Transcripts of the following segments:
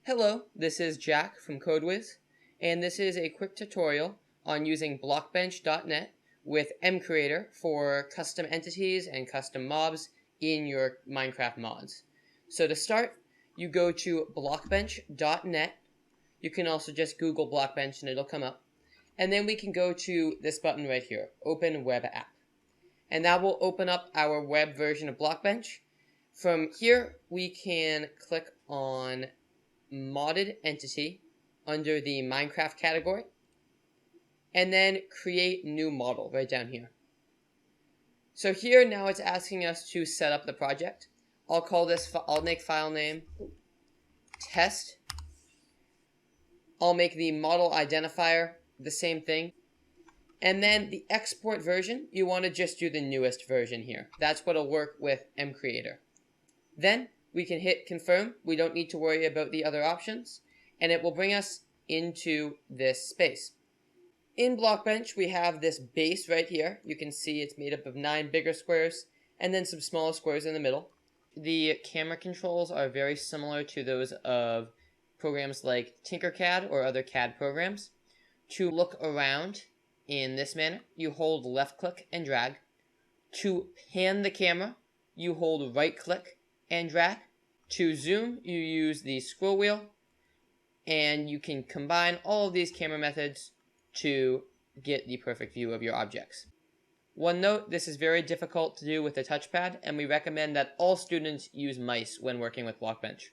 Hello, this is Jack from CodeWiz, and this is a quick tutorial on using Blockbench.net with mCreator for custom entities and custom mobs in your Minecraft mods. So to start, you go to Blockbench.net. You can also just Google Blockbench and it'll come up. And then we can go to this button right here, Open Web App. And that will open up our web version of Blockbench. From here, we can click on modded entity under the Minecraft category, and then create new model right down here. So here now it's asking us to set up the project. I'll make file name test. I'll make the model identifier the same thing. And then the export version, you want to just do the newest version here. That's what'll work with mCreator. Then we can hit confirm. We don't need to worry about the other options, and it will bring us into this space. In Blockbench, we have this base right here. You can see it's made up of 9 bigger squares and then some smaller squares in the middle. The camera controls are very similar to those of programs like Tinkercad or other CAD programs. To look around in this manner, you hold left click and drag. To pan the camera, you hold right click and drag. To zoom, you use the scroll wheel, and you can combine all of these camera methods to get the perfect view of your objects. One note, this is very difficult to do with the touchpad, and we recommend that all students use mice when working with Blockbench.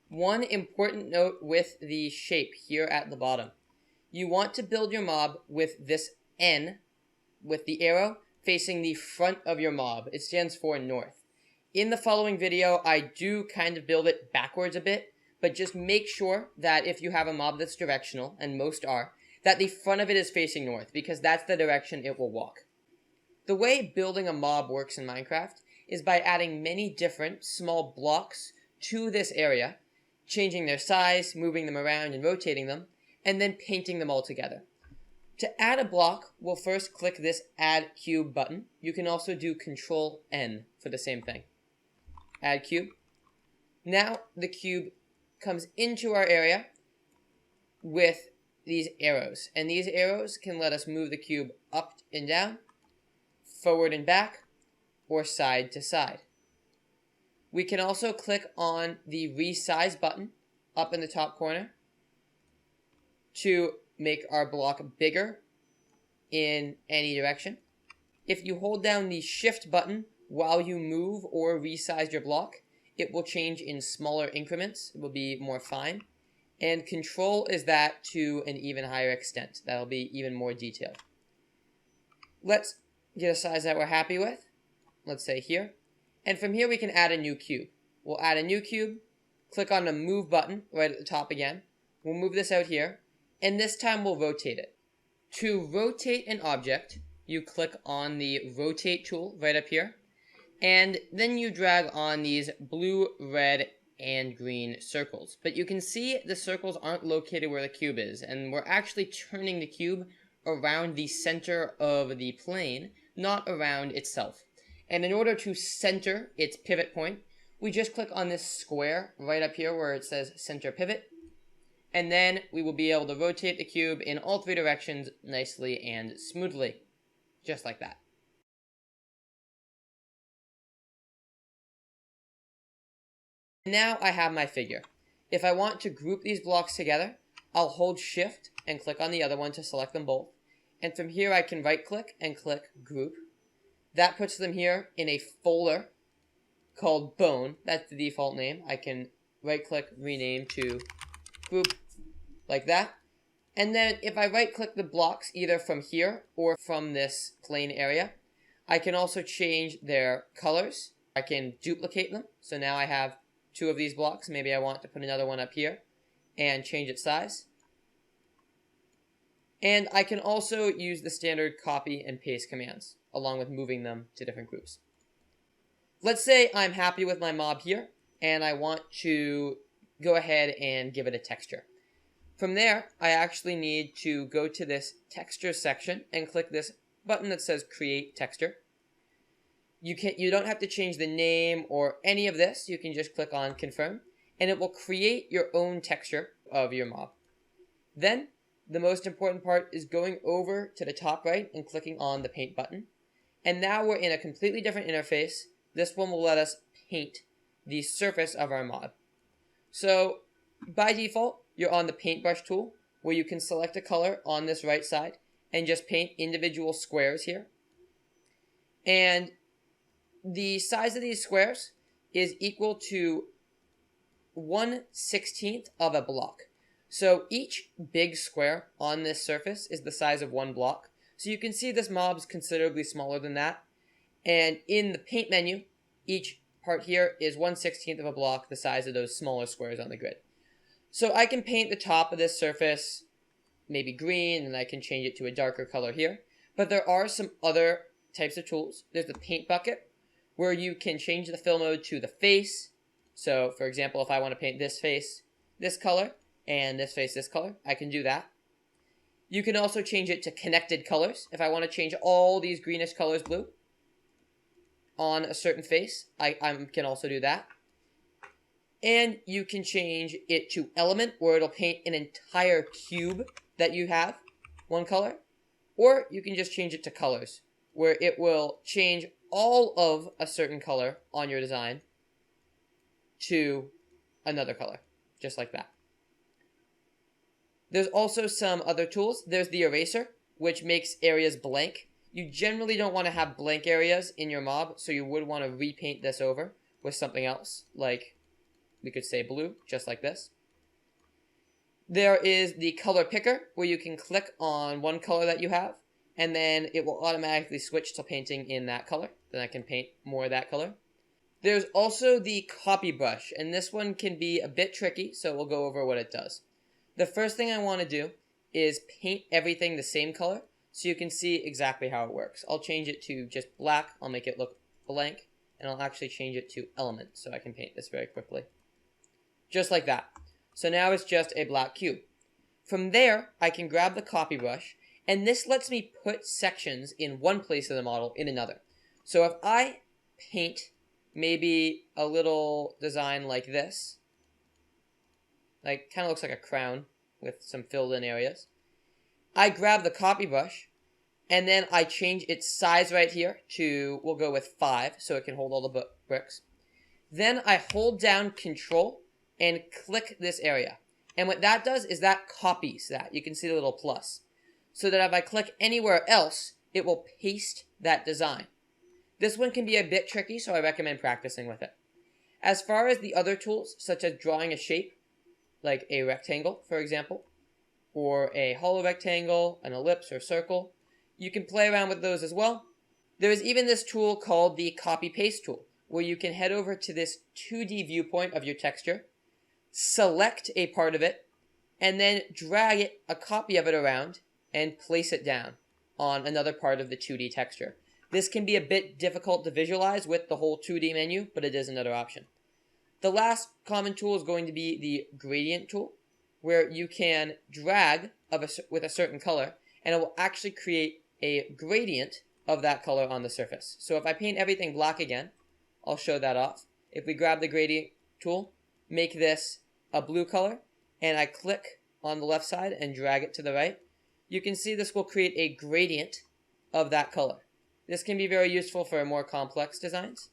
One important note with the shape here at the bottom. You want to build your mob with this N, with the arrow facing the front of your mob. It stands for north. In the following video, I do kind of build it backwards a bit, but just make sure that if you have a mob that's directional, and most are, that the front of it is facing north, because that's the direction it will walk. The way building a mob works in Minecraft is by adding many different small blocks to this area, changing their size, moving them around and rotating them, and then painting them all together. To add a block, we'll first click this Add Cube button. You can also do Control N for the same thing. Add cube. Now the cube comes into our area with these arrows, and these arrows can let us move the cube up and down, forward and back, or side to side. We can also click on the resize button up in the top corner to make our block bigger in any direction. If you hold down the shift button while you move or resize your block, it will change in smaller increments. It will be more fine. And control is that to an even higher extent. That'll be even more detailed. Let's get a size that we're happy with. Let's say here. And from here we can add a new cube. We'll add a new cube, click on the move button right at the top again. We'll move this out here, and this time we'll rotate it. To rotate an object, you click on the rotate tool right up here, and then you drag on these blue, red, and green circles. But you can see the circles aren't located where the cube is, and we're actually turning the cube around the center of the plane, not around itself. And in order to center its pivot point, we just click on this square right up here where it says center pivot, and then we will be able to rotate the cube in all 3 directions nicely and smoothly, just like that. Now I have my figure. If I want to group these blocks together, I'll hold shift and click on the other one to select them both. And from here I can right click and click group. That puts them here in a folder called bone. That's the default name. I can right click, rename to group like that. And then if I right click the blocks either from here or from this plain area, I can also change their colors. I can duplicate them. So now I have 2 of these blocks. Maybe I want to put another one up here and change its size. And I can also use the standard copy and paste commands, along with moving them to different groups. Let's say I'm happy with my mob here, and I want to go ahead and give it a texture. From there, I actually need to go to this texture section and click this button that says Create Texture. You don't have to change the name or any of this. You can just click on confirm. and it will create your own texture of your mob. Then, the most important part is going over to the top right and clicking on the paint button. And now we're in a completely different interface. This one will let us paint the surface of our mob. So, by default, you're on the paintbrush tool, where you can select a color on this right side and just paint individual squares here. And the size of these squares is equal to 1/16 of a block. So each big square on this surface is the size of one block. So you can see this mob is considerably smaller than that. And in the paint menu, each part here is 1/16 of a block, the size of those smaller squares on the grid. So I can paint the top of this surface maybe green, and I can change it to a darker color here. But there are some other types of tools. There's the paint bucket, where you can change the fill mode to the face. So, for example, if I want to paint this face this color, and this face this color, I can do that. You can also change it to connected colors. If I want to change all these greenish colors blue on a certain face, I can also do that. And you can change it to element, where it'll paint an entire cube that you have, one color. Or you can just change it to colors, where it will change all of a certain color on your design to another color, just like that. There's also some other tools. There's the eraser, which makes areas blank. You generally don't want to have blank areas in your mob, so you would want to repaint this over with something else, like we could say blue, just like this. There is the color picker, where you can click on one color that you have, and then it will automatically switch to painting in that color. Then I can paint more of that color. There's also the copy brush, and this one can be a bit tricky, so we'll go over what it does. The first thing I want to do is paint everything the same color, so you can see exactly how it works. I'll change it to just black, I'll make it look blank, and I'll actually change it to element, so I can paint this very quickly. Just like that. So now it's just a black cube. From there, I can grab the copy brush, and this lets me put sections in one place of the model in another. So if I paint maybe a little design like this, like kind of looks like a crown with some filled in areas, I grab the copy brush, and then I change its size right here to, we'll go with 5, so it can hold all the bricks. Then I hold down Control and click this area. And what that does is that copies that. You can see the little plus. So that if I click anywhere else, it will paste that design. This one can be a bit tricky, so I recommend practicing with it. As far as the other tools, such as drawing a shape, like a rectangle, for example, or a hollow rectangle, an ellipse, or circle, you can play around with those as well. There is even this tool called the copy-paste tool, where you can head over to this 2D viewpoint of your texture, select a part of it, and then drag it, a copy of it around, and place it down on another part of the 2D texture. This can be a bit difficult to visualize with the whole 2D menu, but it is another option. The last common tool is going to be the gradient tool, where you can drag with a certain color, and it will actually create a gradient of that color on the surface. So if I paint everything black again, I'll show that off. If we grab the gradient tool, make this a blue color, and I click on the left side and drag it to the right, you can see this will create a gradient of that color. This can be very useful for more complex designs,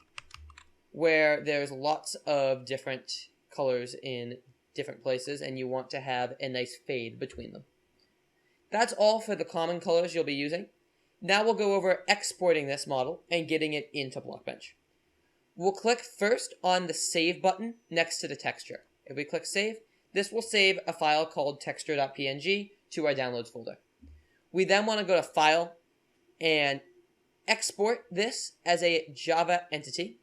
where there's lots of different colors in different places, and you want to have a nice fade between them. That's all for the common colors you'll be using. Now we'll go over exporting this model and getting it into Blockbench. We'll click first on the Save button next to the texture. If we click Save, this will save a file called texture.png to our Downloads folder. We then want to go to File and export this as a Java entity.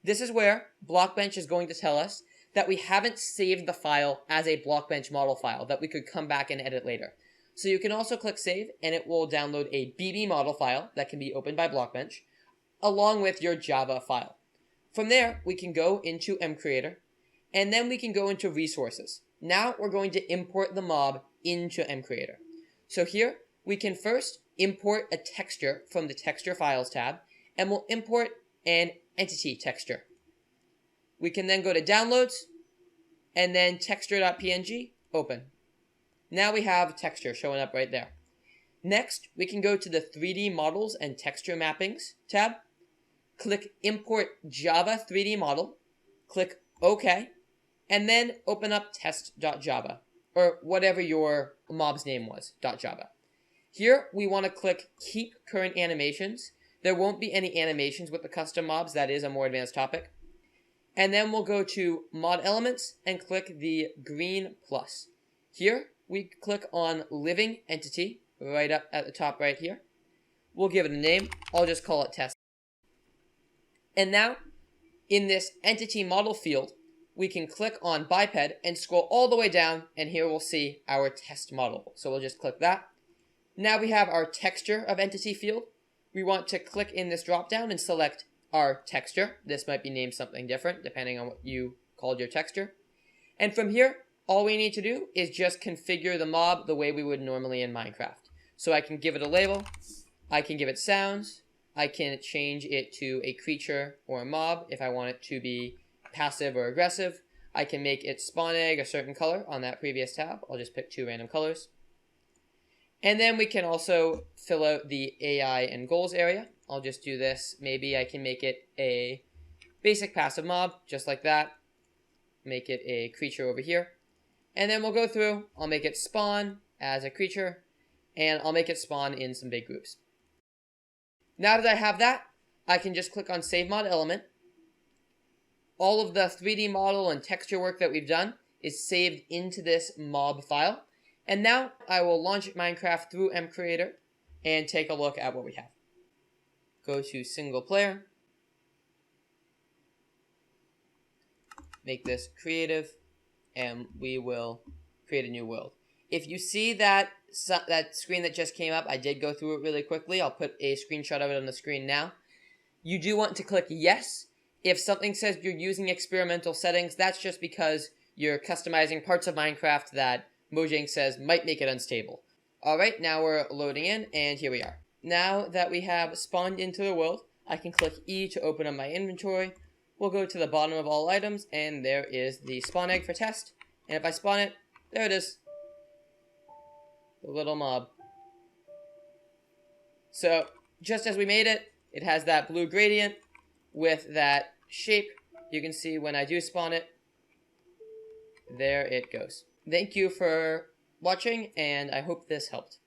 This is where Blockbench is going to tell us that we haven't saved the file as a Blockbench model file that we could come back and edit later. So you can also click Save, and it will download a BB model file that can be opened by Blockbench, along with your Java file. From there, we can go into mCreator, and then we can go into Resources. Now we're going to import the mob into mCreator. So here, we can first import a texture from the Texture Files tab, and we'll import an entity texture. We can then go to Downloads, and then texture.png, open. Now we have texture showing up right there. Next, we can go to the 3D Models and Texture Mappings tab. Click Import Java 3D Model. Click OK. And then open up test.java, or whatever your mob's name was, .java. Here, we want to click Keep Current Animations. There won't be any animations with the custom mobs. That is a more advanced topic. And then we'll go to Mod Elements and click the green plus. Here, we click on Living Entity, right up at the top right here. We'll give it a name. I'll just call it Test. And now, in this Entity Model field, we can click on Biped and scroll all the way down, and here we'll see our test model. So we'll just click that. Now we have our texture of entity field. We want to click in this drop-down and select our texture. This might be named something different, depending on what you called your texture. And from here, all we need to do is just configure the mob the way we would normally in Minecraft. So I can give it a label, I can give it sounds, I can change it to a creature or a mob if I want it to be passive or aggressive. I can make it spawn egg a certain color on that previous tab. I'll just pick 2 random colors. And then we can also fill out the AI and goals area. I'll just do this. Maybe I can make it a basic passive mob, just like that. Make it a creature over here. And then we'll go through. I'll make it spawn as a creature, and I'll make it spawn in some big groups. Now that I have that, I can just click on Save Mod Element. All of the 3D model and texture work that we've done is saved into this mob file. And now I will launch Minecraft through mCreator and take a look at what we have. Go to single player. Make this creative, and we will create a new world. If you see that screen that just came up, I did go through it really quickly. I'll put a screenshot of it on the screen now. You do want to click yes. If something says you're using experimental settings, that's just because you're customizing parts of Minecraft that Mojang says might make it unstable. Alright, now we're loading in, and here we are. Now that we have spawned into the world, I can click E to open up my inventory. We'll go to the bottom of all items, and there is the spawn egg for test. And if I spawn it, there it is. The little mob. So, just as we made it, it has that blue gradient with that shape. You can see when I do spawn it, there it goes. Thank you for watching, and I hope this helped.